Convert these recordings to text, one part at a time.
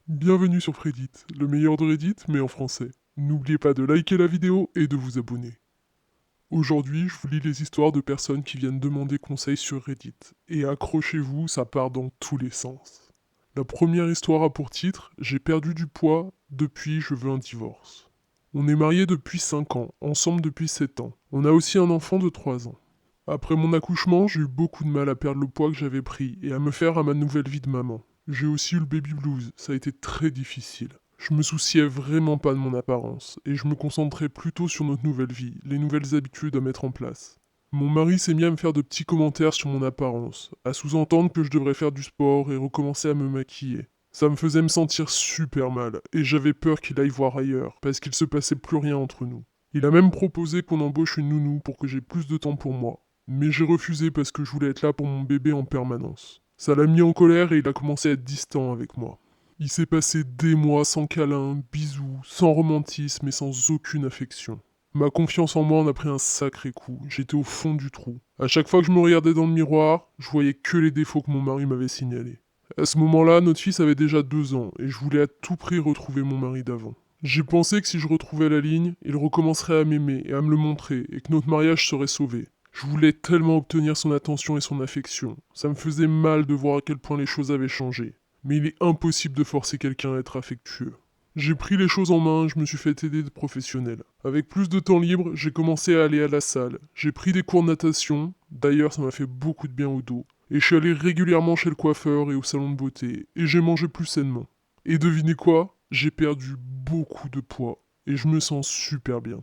Bienvenue sur Reddit, le meilleur de Reddit, mais en français. N'oubliez pas de liker la vidéo et de vous abonner. Aujourd'hui, je vous lis les histoires de personnes qui viennent demander conseil sur Reddit. Et accrochez-vous, ça part dans tous les sens. La première histoire a pour titre J'ai perdu du poids, depuis je veux un divorce. On est mariés depuis 5 ans, ensemble depuis 7 ans. On a aussi un enfant de 3 ans. Après mon accouchement, j'ai eu beaucoup de mal à perdre le poids que j'avais pris et à me faire à ma nouvelle vie de maman. J'ai aussi eu le baby blues, ça a été très difficile. Je me souciais vraiment pas de mon apparence, et je me concentrais plutôt sur notre nouvelle vie, les nouvelles habitudes à mettre en place. Mon mari s'est mis à me faire de petits commentaires sur mon apparence, à sous-entendre que je devrais faire du sport et recommencer à me maquiller. Ça me faisait me sentir super mal, et j'avais peur qu'il aille voir ailleurs, parce qu'il se passait plus rien entre nous. Il a même proposé qu'on embauche une nounou pour que j'ai plus de temps pour moi, mais j'ai refusé parce que je voulais être là pour mon bébé en permanence. Ça l'a mis en colère et il a commencé à être distant avec moi. Il s'est passé des mois sans câlins, bisous, sans romantisme et sans aucune affection. Ma confiance en moi en a pris un sacré coup, j'étais au fond du trou. À chaque fois que je me regardais dans le miroir, je voyais que les défauts que mon mari m'avait signalés. À ce moment-là, notre fils avait déjà 2 ans et je voulais à tout prix retrouver mon mari d'avant. J'ai pensé que si je retrouvais la ligne, il recommencerait à m'aimer et à me le montrer et que notre mariage serait sauvé. Je voulais tellement obtenir son attention et son affection. Ça me faisait mal de voir à quel point les choses avaient changé. Mais il est impossible de forcer quelqu'un à être affectueux. J'ai pris les choses en main, je me suis fait aider de professionnels. Avec plus de temps libre, j'ai commencé à aller à la salle. J'ai pris des cours de natation, d'ailleurs ça m'a fait beaucoup de bien au dos. Et je suis allé régulièrement chez le coiffeur et au salon de beauté, et j'ai mangé plus sainement. Et devinez quoi? J'ai perdu beaucoup de poids, et je me sens super bien.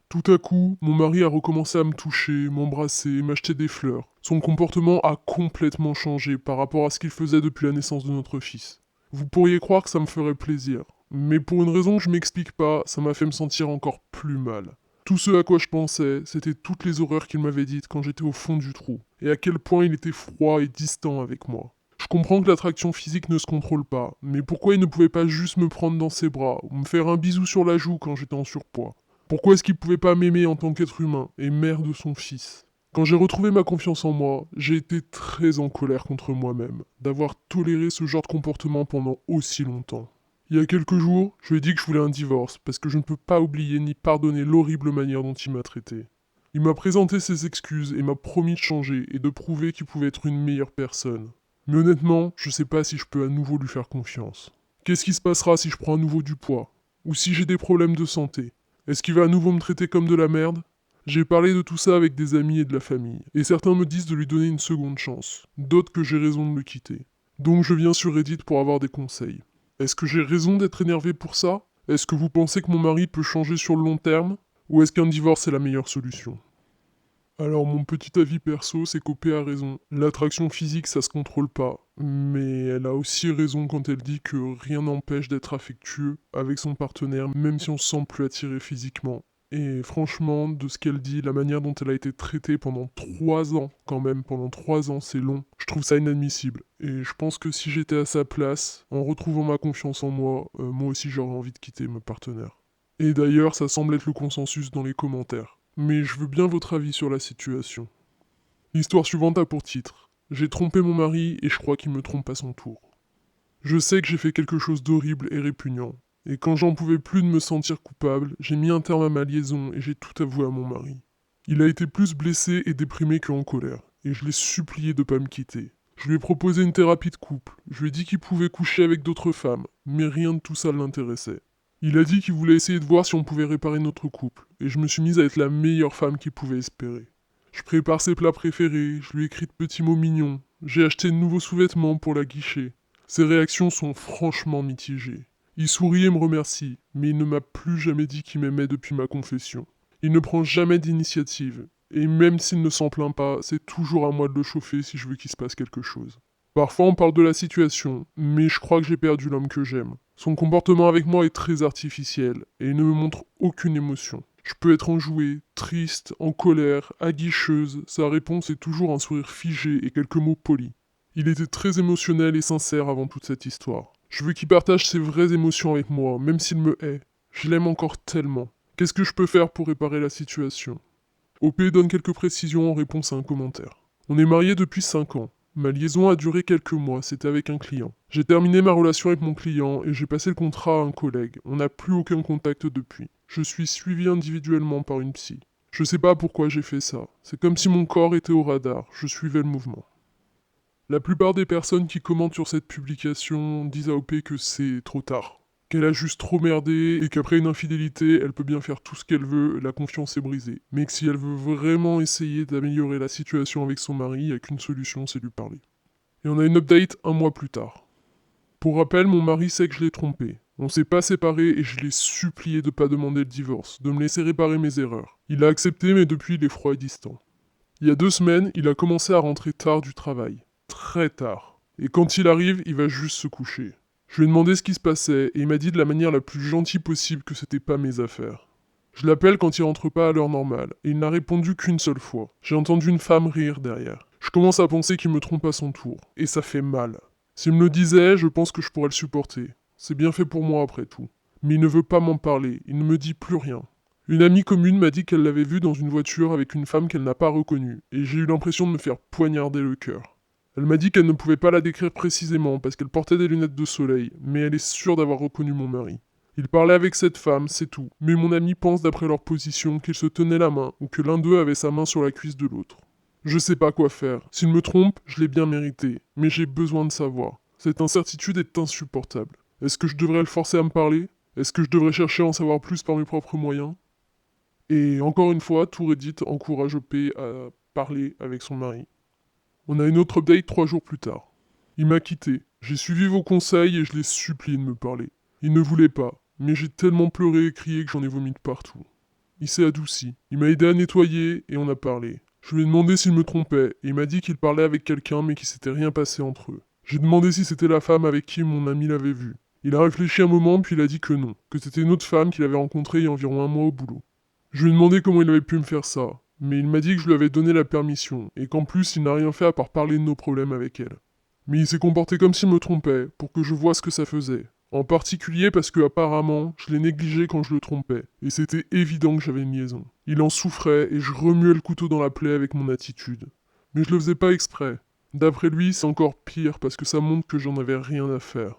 Tout à coup, mon mari a recommencé à me toucher, m'embrasser, m'acheter des fleurs. Son comportement a complètement changé par rapport à ce qu'il faisait depuis la naissance de notre fils. Vous pourriez croire que ça me ferait plaisir, mais pour une raison que je m'explique pas, ça m'a fait me sentir encore plus mal. Tout ce à quoi je pensais, c'était toutes les horreurs qu'il m'avait dites quand j'étais au fond du trou, et à quel point il était froid et distant avec moi. Je comprends que l'attraction physique ne se contrôle pas, mais pourquoi il ne pouvait pas juste me prendre dans ses bras, ou me faire un bisou sur la joue quand j'étais en surpoids? Pourquoi est-ce qu'il pouvait pas m'aimer en tant qu'être humain et mère de son fils? Quand j'ai retrouvé ma confiance en moi, j'ai été très en colère contre moi-même d'avoir toléré ce genre de comportement pendant aussi longtemps. Il y a quelques jours, je lui ai dit que je voulais un divorce parce que je ne peux pas oublier ni pardonner l'horrible manière dont il m'a traité. Il m'a présenté ses excuses et m'a promis de changer et de prouver qu'il pouvait être une meilleure personne. Mais honnêtement, je sais pas si je peux à nouveau lui faire confiance. Qu'est-ce qui se passera si je prends à nouveau du poids? Ou si j'ai des problèmes de santé? Est-ce qu'il va à nouveau me traiter comme de la merde? J'ai parlé de tout ça avec des amis et de la famille, et certains me disent de lui donner une seconde chance, d'autres que j'ai raison de le quitter. Donc je viens sur Reddit pour avoir des conseils. Est-ce que j'ai raison d'être énervé pour ça? Est-ce que vous pensez que mon mari peut changer sur le long terme? Ou est-ce qu'un divorce est la meilleure solution? Alors mon petit avis perso, c'est qu'OP a raison. L'attraction physique, ça se contrôle pas. Mais elle a aussi raison quand elle dit que rien n'empêche d'être affectueux avec son partenaire, même si on se sent plus attiré physiquement. Et franchement, de ce qu'elle dit, la manière dont elle a été traitée pendant 3 ans, quand même, pendant 3 ans, c'est long. Je trouve ça inadmissible. Et je pense que si j'étais à sa place, en retrouvant ma confiance en moi, moi aussi j'aurais envie de quitter mon partenaire. Et d'ailleurs, ça semble être le consensus dans les commentaires. Mais je veux bien votre avis sur la situation. L'histoire suivante a pour titre J'ai trompé mon mari et je crois qu'il me trompe à son tour. Je sais que j'ai fait quelque chose d'horrible et répugnant. Et quand j'en pouvais plus de me sentir coupable, j'ai mis un terme à ma liaison et j'ai tout avoué à mon mari. Il a été plus blessé et déprimé qu'en colère, et je l'ai supplié de pas me quitter. Je lui ai proposé une thérapie de couple, je lui ai dit qu'il pouvait coucher avec d'autres femmes, mais rien de tout ça l'intéressait. Il a dit qu'il voulait essayer de voir si on pouvait réparer notre couple, et je me suis mise à être la meilleure femme qu'il pouvait espérer. Je prépare ses plats préférés, je lui écris de petits mots mignons, j'ai acheté de nouveaux sous-vêtements pour la guicher. Ses réactions sont franchement mitigées. Il sourit et me remercie, mais il ne m'a plus jamais dit qu'il m'aimait depuis ma confession. Il ne prend jamais d'initiative, et même s'il ne s'en plaint pas, c'est toujours à moi de le chauffer si je veux qu'il se passe quelque chose. Parfois on parle de la situation, mais je crois que j'ai perdu l'homme que j'aime. Son comportement avec moi est très artificiel, et il ne me montre aucune émotion. Je peux être enjouée, triste, en colère, aguicheuse, sa réponse est toujours un sourire figé et quelques mots polis. Il était très émotionnel et sincère avant toute cette histoire. Je veux qu'il partage ses vraies émotions avec moi, même s'il me hait. Je l'aime encore tellement. Qu'est-ce que je peux faire pour réparer la situation? OP donne quelques précisions en réponse à un commentaire. On est mariés depuis 5 ans. Ma liaison a duré quelques mois, c'était avec un client. J'ai terminé ma relation avec mon client et j'ai passé le contrat à un collègue. On n'a plus aucun contact depuis. Je suis suivi individuellement par une psy. Je sais pas pourquoi j'ai fait ça. C'est comme si mon corps était au radar, je suivais le mouvement. La plupart des personnes qui commentent sur cette publication disent à OP que c'est trop tard. Qu'elle a juste trop merdé et qu'après une infidélité, elle peut bien faire tout ce qu'elle veut, la confiance est brisée. Mais que si elle veut vraiment essayer d'améliorer la situation avec son mari, il n'y a qu'une solution, c'est lui parler. Et on a une update un mois plus tard. Pour rappel, mon mari sait que je l'ai trompé. On s'est pas séparés et je l'ai supplié de pas demander le divorce, de me laisser réparer mes erreurs. Il a accepté, mais depuis il est froid et distant. Il y a 2 semaines, il a commencé à rentrer tard du travail. Très tard. Et quand il arrive, il va juste se coucher. Je lui ai demandé ce qui se passait et il m'a dit de la manière la plus gentille possible que c'était pas mes affaires. Je l'appelle quand il rentre pas à l'heure normale et il n'a répondu qu'une seule fois. J'ai entendu une femme rire derrière. Je commence à penser qu'il me trompe à son tour et ça fait mal. S'il me le disait, je pense que je pourrais le supporter. C'est bien fait pour moi après tout. Mais il ne veut pas m'en parler, il ne me dit plus rien. Une amie commune m'a dit qu'elle l'avait vu dans une voiture avec une femme qu'elle n'a pas reconnue, et j'ai eu l'impression de me faire poignarder le cœur. Elle m'a dit qu'elle ne pouvait pas la décrire précisément parce qu'elle portait des lunettes de soleil, mais elle est sûre d'avoir reconnu mon mari. Il parlait avec cette femme, c'est tout, mais mon ami pense d'après leur position qu'ils se tenaient la main ou que l'un d'eux avait sa main sur la cuisse de l'autre. Je sais pas quoi faire. S'il me trompe, je l'ai bien mérité, mais j'ai besoin de savoir. Cette incertitude est insupportable. Est-ce que je devrais le forcer à me parler? Est-ce que je devrais chercher à en savoir plus par mes propres moyens? Et encore une fois, tout Reddit encourage OP à parler avec son mari. On a une autre update 3 jours plus tard. Il m'a quitté. J'ai suivi vos conseils et je l'ai supplié de me parler. Il ne voulait pas, mais j'ai tellement pleuré et crié que j'en ai vomi de partout. Il s'est adouci. Il m'a aidé à nettoyer et on a parlé. Je lui ai demandé s'il me trompait et il m'a dit qu'il parlait avec quelqu'un mais qu'il s'était rien passé entre eux. J'ai demandé si c'était la femme avec qui mon ami l'avait vu. Il a réfléchi un moment puis il a dit que non, que c'était une autre femme qu'il avait rencontrée il y a environ un mois au boulot. Je lui ai demandé comment il avait pu me faire ça, mais il m'a dit que je lui avais donné la permission, et qu'en plus il n'a rien fait à part parler de nos problèmes avec elle. Mais il s'est comporté comme s'il me trompait, pour que je voie ce que ça faisait. En particulier parce que apparemment, je l'ai négligé quand je le trompais, et c'était évident que j'avais une liaison. Il en souffrait, et je remuais le couteau dans la plaie avec mon attitude. Mais je le faisais pas exprès. D'après lui, c'est encore pire parce que ça montre que j'en avais rien à faire.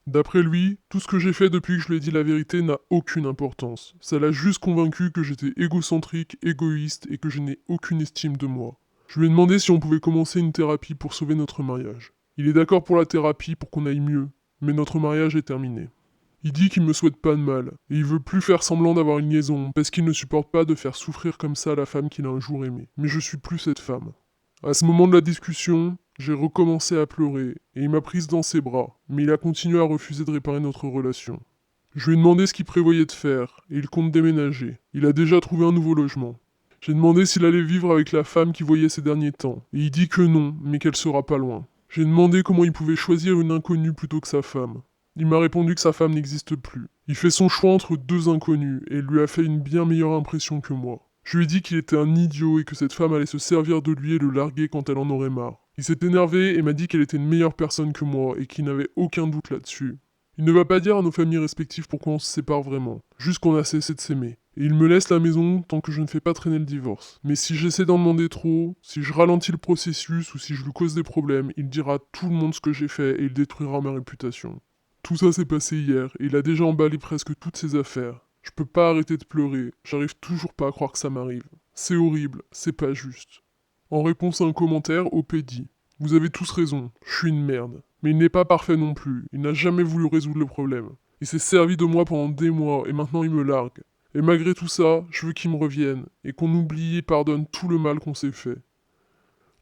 D'après lui, tout ce que j'ai fait depuis que je lui ai dit la vérité n'a aucune importance. Ça l'a juste convaincu que j'étais égocentrique, égoïste et que je n'ai aucune estime de moi. Je lui ai demandé si on pouvait commencer une thérapie pour sauver notre mariage. Il est d'accord pour la thérapie pour qu'on aille mieux, mais notre mariage est terminé. Il dit qu'il me souhaite pas de mal, et il veut plus faire semblant d'avoir une liaison, parce qu'il ne supporte pas de faire souffrir comme ça la femme qu'il a un jour aimée. Mais je suis plus cette femme. À ce moment de la discussion, j'ai recommencé à pleurer, et il m'a prise dans ses bras, mais il a continué à refuser de réparer notre relation. Je lui ai demandé ce qu'il prévoyait de faire, et il compte déménager. Il a déjà trouvé un nouveau logement. J'ai demandé s'il allait vivre avec la femme qu'il voyait ces derniers temps, et il dit que non, mais qu'elle sera pas loin. J'ai demandé comment il pouvait choisir une inconnue plutôt que sa femme. Il m'a répondu que sa femme n'existe plus. Il fait son choix entre 2 inconnus, et il lui a fait une bien meilleure impression que moi. Je lui ai dit qu'il était un idiot et que cette femme allait se servir de lui et le larguer quand elle en aurait marre. Il s'est énervé et m'a dit qu'elle était une meilleure personne que moi et qu'il n'avait aucun doute là-dessus. Il ne va pas dire à nos familles respectives pourquoi on se sépare vraiment, juste qu'on a cessé de s'aimer. Et il me laisse la maison tant que je ne fais pas traîner le divorce. Mais si j'essaie d'en demander trop, si je ralentis le processus ou si je lui cause des problèmes, il dira à tout le monde ce que j'ai fait et il détruira ma réputation. Tout ça s'est passé hier et il a déjà emballé presque toutes ses affaires. Je peux pas arrêter de pleurer, j'arrive toujours pas à croire que ça m'arrive. C'est horrible, c'est pas juste. En réponse à un commentaire, OP dit: Vous avez tous raison, je suis une merde. Mais il n'est pas parfait non plus, il n'a jamais voulu résoudre le problème. Il s'est servi de moi pendant des mois et maintenant il me largue. Et malgré tout ça, je veux qu'il me revienne et qu'on oublie et pardonne tout le mal qu'on s'est fait.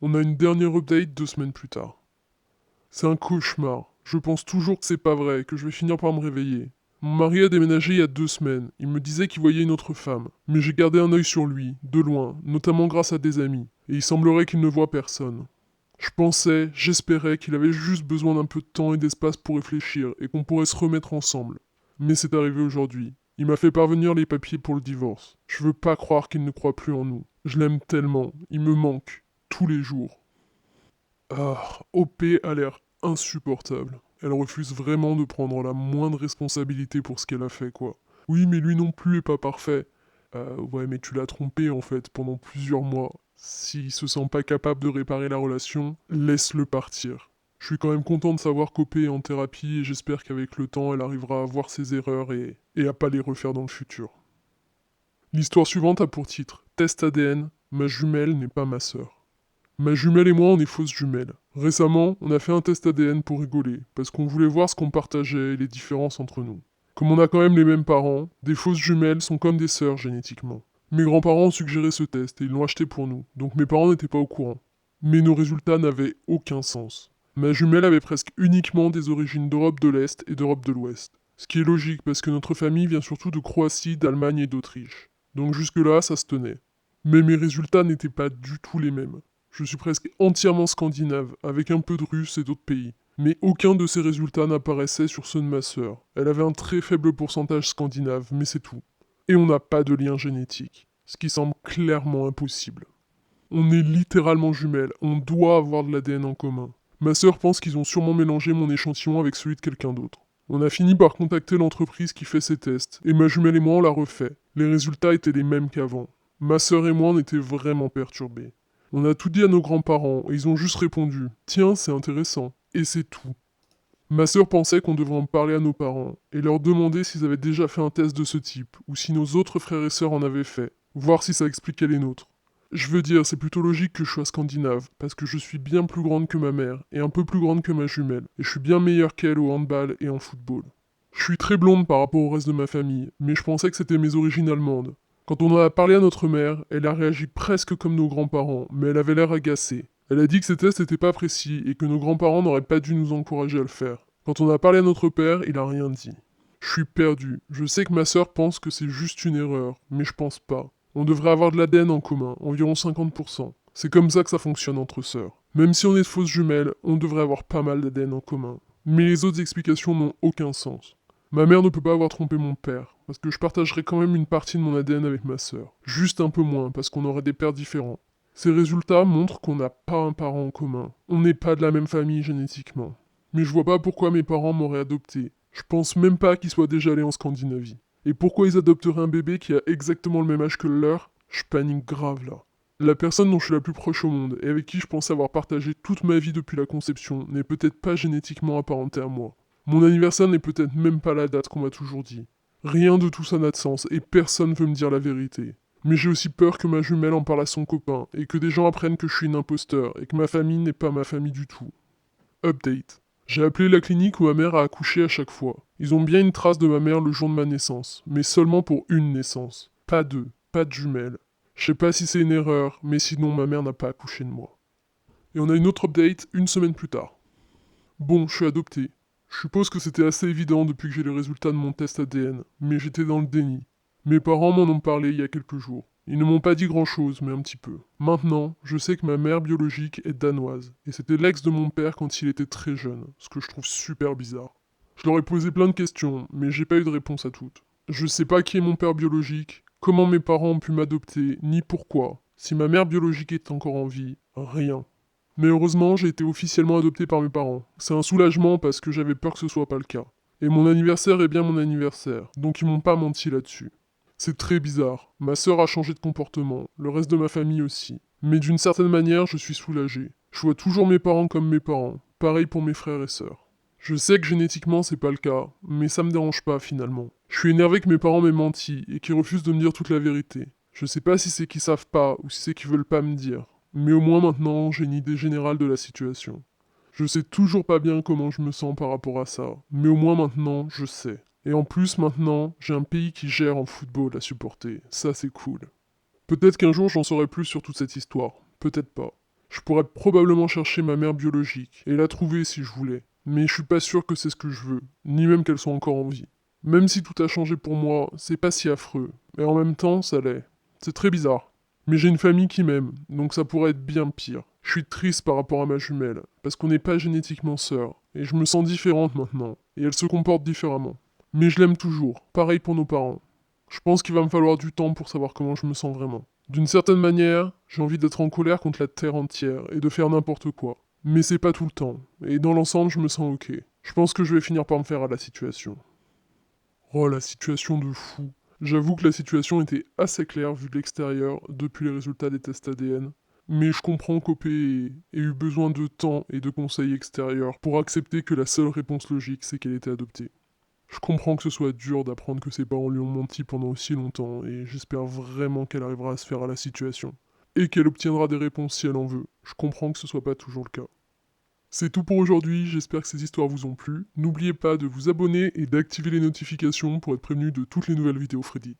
On a une dernière update 2 semaines plus tard. C'est un cauchemar. Je pense toujours que c'est pas vrai, que je vais finir par me réveiller. Mon mari a déménagé il y a 2 semaines. Il me disait qu'il voyait une autre femme. Mais j'ai gardé un œil sur lui, de loin, notamment grâce à des amis. Et il semblerait qu'il ne voit personne. Je pensais, j'espérais qu'il avait juste besoin d'un peu de temps et d'espace pour réfléchir et qu'on pourrait se remettre ensemble. Mais c'est arrivé aujourd'hui. Il m'a fait parvenir les papiers pour le divorce. Je veux pas croire qu'il ne croit plus en nous. Je l'aime tellement. Il me manque. Tous les jours. Ah, OP a l'air insupportable. Elle refuse vraiment de prendre la moindre responsabilité pour ce qu'elle a fait, quoi. Oui, mais lui non plus est pas parfait. Ouais, mais tu l'as trompé, en fait, pendant plusieurs mois. S'il se sent pas capable de réparer la relation, laisse-le partir. Je suis quand même content de savoir qu'OP est en thérapie et j'espère qu'avec le temps, elle arrivera à voir ses erreurs et à pas les refaire dans le futur. L'histoire suivante a pour titre Test ADN, ma jumelle n'est pas ma sœur. Ma jumelle et moi, on est fausses jumelles. Récemment, on a fait un test ADN pour rigoler, parce qu'on voulait voir ce qu'on partageait et les différences entre nous. Comme on a quand même les mêmes parents, des fausses jumelles sont comme des sœurs génétiquement. Mes grands-parents ont suggéré ce test et ils l'ont acheté pour nous, donc mes parents n'étaient pas au courant. Mais nos résultats n'avaient aucun sens. Ma jumelle avait presque uniquement des origines d'Europe de l'Est et d'Europe de l'Ouest. Ce qui est logique parce que notre famille vient surtout de Croatie, d'Allemagne et d'Autriche. Donc jusque-là, ça se tenait. Mais mes résultats n'étaient pas du tout les mêmes. Je suis presque entièrement scandinave, avec un peu de russe et d'autres pays. Mais aucun de ces résultats n'apparaissait sur ceux de ma sœur. Elle avait un très faible pourcentage scandinave, mais c'est tout. Et on n'a pas de lien génétique, ce qui semble clairement impossible. On est littéralement jumelles, on doit avoir de l'ADN en commun. Ma sœur pense qu'ils ont sûrement mélangé mon échantillon avec celui de quelqu'un d'autre. On a fini par contacter l'entreprise qui fait ces tests, et ma jumelle et moi on l'a refait. Les résultats étaient les mêmes qu'avant. Ma sœur et moi on était vraiment perturbés. On a tout dit à nos grands-parents, et ils ont juste répondu « Tiens, c'est intéressant ». Et c'est tout. Ma sœur pensait qu'on devrait en parler à nos parents, et leur demander s'ils avaient déjà fait un test de ce type, ou si nos autres frères et sœurs en avaient fait, voir si ça expliquait les nôtres. Je veux dire, c'est plutôt logique que je sois scandinave, parce que je suis bien plus grande que ma mère, et un peu plus grande que ma jumelle, et je suis bien meilleure qu'elle au handball et en football. Je suis très blonde par rapport au reste de ma famille, mais je pensais que c'était mes origines allemandes. Quand on en a parlé à notre mère, elle a réagi presque comme nos grands-parents, mais elle avait l'air agacée. Elle a dit que ces tests n'étaient pas précis et que nos grands-parents n'auraient pas dû nous encourager à le faire. Quand on a parlé à notre père, il a rien dit. Je suis perdu. Je sais que ma sœur pense que c'est juste une erreur, mais je pense pas. On devrait avoir de l'ADN en commun, environ 50%. C'est comme ça que ça fonctionne entre sœurs. Même si on est de fausses jumelles, on devrait avoir pas mal d'ADN en commun. Mais les autres explications n'ont aucun sens. Ma mère ne peut pas avoir trompé mon père, parce que je partagerais quand même une partie de mon ADN avec ma sœur. Juste un peu moins, parce qu'on aurait des pères différents. Ces résultats montrent qu'on n'a pas un parent en commun. On n'est pas de la même famille génétiquement. Mais je vois pas pourquoi mes parents m'auraient adopté. Je pense même pas qu'ils soient déjà allés en Scandinavie. Et pourquoi ils adopteraient un bébé qui a exactement le même âge que le leur? Je panique grave là. La personne dont je suis la plus proche au monde et avec qui je pensais avoir partagé toute ma vie depuis la conception n'est peut-être pas génétiquement apparentée à moi. Mon anniversaire n'est peut-être même pas la date qu'on m'a toujours dit. Rien de tout ça n'a de sens et personne veut me dire la vérité. Mais j'ai aussi peur que ma jumelle en parle à son copain et que des gens apprennent que je suis une imposteur et que ma famille n'est pas ma famille du tout. Update. J'ai appelé la clinique où ma mère a accouché à chaque fois. Ils ont bien une trace de ma mère le jour de ma naissance, mais seulement pour une naissance. Pas deux, pas de jumelles. Je sais pas si c'est une erreur, mais sinon ma mère n'a pas accouché de moi. Et on a une autre update une semaine plus tard. Bon, je suis adopté. Je suppose que c'était assez évident depuis que j'ai les résultats de mon test ADN, mais j'étais dans le déni. Mes parents m'en ont parlé il y a quelques jours. Ils ne m'ont pas dit grand-chose, mais un petit peu. Maintenant, je sais que ma mère biologique est danoise, et c'était l'ex de mon père quand il était très jeune, ce que je trouve super bizarre. Je leur ai posé plein de questions, mais j'ai pas eu de réponse à toutes. Je sais pas qui est mon père biologique, comment mes parents ont pu m'adopter, ni pourquoi. Si ma mère biologique est encore en vie, rien. Mais heureusement, j'ai été officiellement adopté par mes parents. C'est un soulagement parce que j'avais peur que ce soit pas le cas. Et mon anniversaire est bien mon anniversaire, donc ils m'ont pas menti là-dessus. C'est très bizarre. Ma sœur a changé de comportement, le reste de ma famille aussi. Mais d'une certaine manière, je suis soulagé. Je vois toujours mes parents comme mes parents. Pareil pour mes frères et sœurs. Je sais que génétiquement c'est pas le cas, mais ça me dérange pas finalement. Je suis énervé que mes parents m'aient menti et qu'ils refusent de me dire toute la vérité. Je sais pas si c'est qu'ils savent pas ou si c'est qu'ils veulent pas me dire. Mais au moins maintenant, j'ai une idée générale de la situation. Je sais toujours pas bien comment je me sens par rapport à ça, mais au moins maintenant, je sais. Et en plus, maintenant, j'ai un pays qui gère en football à supporter. Ça, c'est cool. Peut-être qu'un jour, j'en saurai plus sur toute cette histoire. Peut-être pas. Je pourrais probablement chercher ma mère biologique et la trouver si je voulais. Mais je suis pas sûr que c'est ce que je veux, ni même qu'elle soit encore en vie. Même si tout a changé pour moi, c'est pas si affreux. Mais en même temps, ça l'est. C'est très bizarre. Mais j'ai une famille qui m'aime, donc ça pourrait être bien pire. Je suis triste par rapport à ma jumelle, parce qu'on n'est pas génétiquement sœurs, et je me sens différente maintenant, et elle se comporte différemment. Mais je l'aime toujours, pareil pour nos parents. Je pense qu'il va me falloir du temps pour savoir comment je me sens vraiment. D'une certaine manière, j'ai envie d'être en colère contre la terre entière et de faire n'importe quoi. Mais c'est pas tout le temps, et dans l'ensemble, je me sens ok. Je pense que je vais finir par me faire à la situation. Oh, la situation de fou. J'avoue que la situation était assez claire vu de l'extérieur depuis les résultats des tests ADN. Mais je comprends qu'OP ait eu besoin de temps et de conseils extérieurs pour accepter que la seule réponse logique, c'est qu'elle était adoptée. Je comprends que ce soit dur d'apprendre que ses parents lui ont menti pendant aussi longtemps, et j'espère vraiment qu'elle arrivera à se faire à la situation. Et qu'elle obtiendra des réponses si elle en veut. Je comprends que ce soit pas toujours le cas. C'est tout pour aujourd'hui, j'espère que ces histoires vous ont plu. N'oubliez pas de vous abonner et d'activer les notifications pour être prévenu de toutes les nouvelles vidéos Fredit.